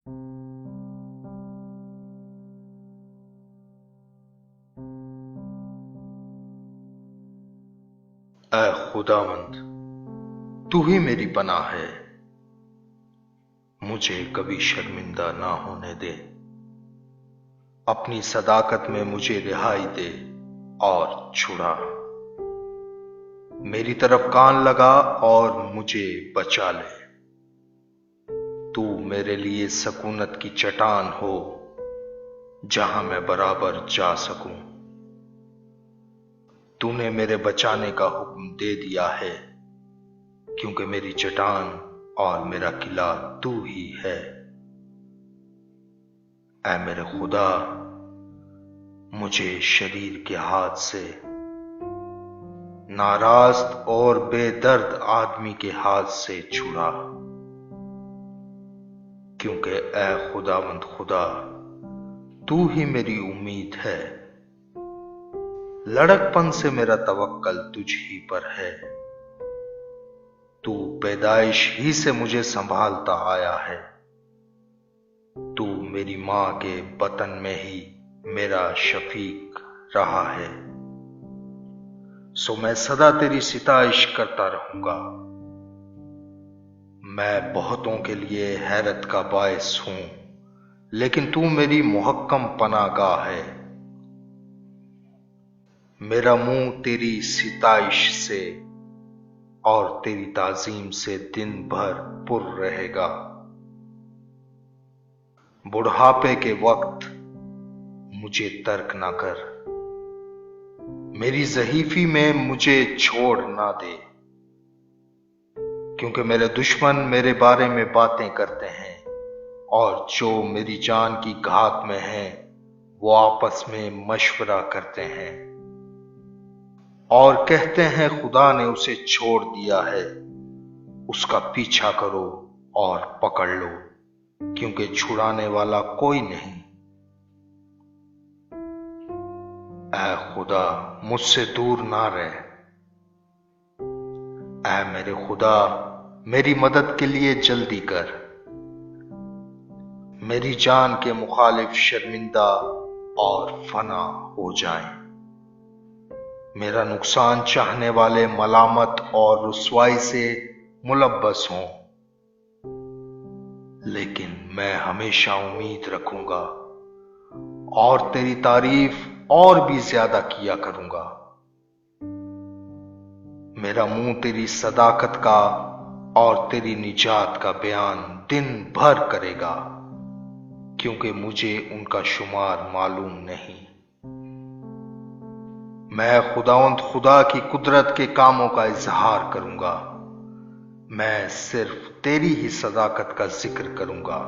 ऐ खुदावंद, तू ही मेरी पनाह है। मुझे कभी शर्मिंदा ना होने दे। अपनी सदाकत में मुझे रिहाई दे और छुड़ा। मेरी तरफ कान लगा और मुझे बचा ले। तू मेरे लिए सकूनत की चट्टान हो, जहां मैं बराबर जा सकूं। तूने मेरे बचाने का हुक्म दे दिया है, क्योंकि मेरी चट्टान और मेरा किला तू ही है। ऐ मेरे खुदा, मुझे शरीर के हाथ से, नाराज और बेदर्द आदमी के हाथ से छुड़ा। क्योंकि ऐ खुदावंद खुदा, तू ही मेरी उम्मीद है। लड़कपन से मेरा तवक्कल तुझ ही पर है। तू पैदाइश ही से मुझे संभालता आया है। तू मेरी मां के बतन में ही मेरा शफीक रहा है। सो मैं सदा तेरी सिताइश करता रहूंगा। मैं बहुतों के लिए हैरत का बायस हूं, लेकिन तू मेरी मुहक्कम पनाहगाह है। मेरा मुंह तेरी सिताइश से और तेरी ताजीम से दिन भर पुर रहेगा। बुढ़ापे के वक्त मुझे तर्क ना कर। मेरी ज़हीफी में मुझे छोड़ ना दे, क्योंकि मेरे दुश्मन मेरे बारे में बातें करते हैं और जो मेरी जान की घात में हैं वो आपस में मशवरा करते हैं और कहते हैं, खुदा ने उसे छोड़ दिया है। उसका पीछा करो और पकड़ लो, क्योंकि छुड़ाने वाला कोई नहीं। ऐ खुदा, मुझसे दूर ना रह। ऐ मेरे खुदा, मेरी मदद के लिए जल्दी कर। मेरी जान के मुखालिफ शर्मिंदा और फना हो जाएं। मेरा नुकसान चाहने वाले मलामत और रुसवाई से मुलब्बस हों, लेकिन मैं हमेशा उम्मीद रखूंगा और तेरी तारीफ और भी ज्यादा किया करूंगा। मेरा मुंह तेरी सदाकत का और तेरी निजात का बयान दिन भर करेगा, क्योंकि मुझे उनका शुमार मालूम नहीं। मैं खुदावंद खुदा की कुदरत के कामों का इजहार करूंगा। मैं सिर्फ तेरी ही सदाकत का जिक्र करूंगा।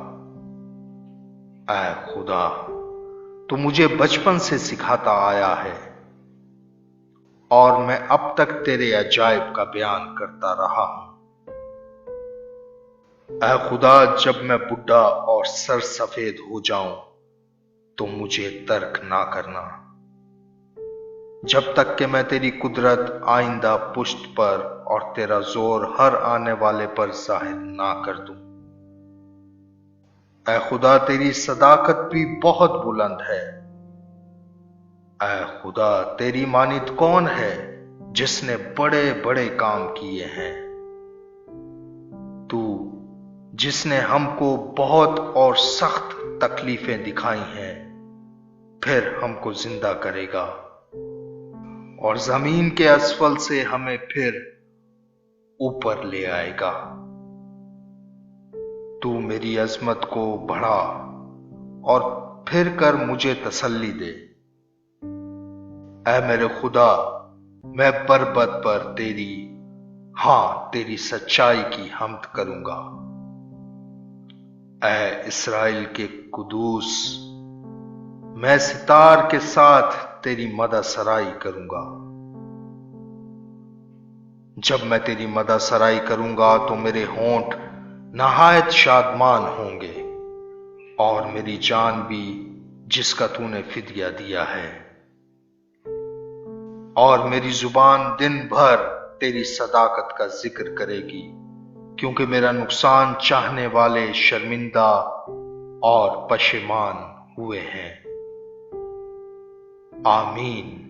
ऐ खुदा, तू मुझे बचपन से सिखाता आया है और मैं अब तक तेरे अजायब का बयान करता रहा हूं। ऐ खुदा, जब मैं बुढ़ा और सर सफेद हो जाऊं तो मुझे तर्क ना करना, जब तक कि मैं तेरी कुदरत आइंदा पुश्त पर और तेरा जोर हर आने वाले पर जाहिर ना कर दूं। ऐ खुदा, तेरी सदाकत भी बहुत बुलंद है। ऐ खुदा, तेरी मानित कौन है जिसने बड़े बड़े काम किए हैं। तू जिसने हमको बहुत और सख्त तकलीफें दिखाई हैं, फिर हमको जिंदा करेगा और जमीन के असफल से हमें फिर ऊपर ले आएगा। तू मेरी अजमत को बढ़ा और फिर कर मुझे तसल्ली दे। ऐ मेरे खुदा, मैं बरबत पर तेरी सच्चाई की हम्द करूंगा। ऐ इस्राएल के कुदूस, मैं सितार के साथ तेरी मदा सराई करूंगा। जब मैं तेरी मदा सराई करूंगा तो मेरे होंठ नहायत शादमान होंगे और मेरी जान भी, जिसका तूने फिदिया दिया है। और मेरी जुबान दिन भर तेरी सदाकत का जिक्र करेगी, क्योंकि मेरा नुकसान चाहने वाले शर्मिंदा और पशेमान हुए हैं। आमीन।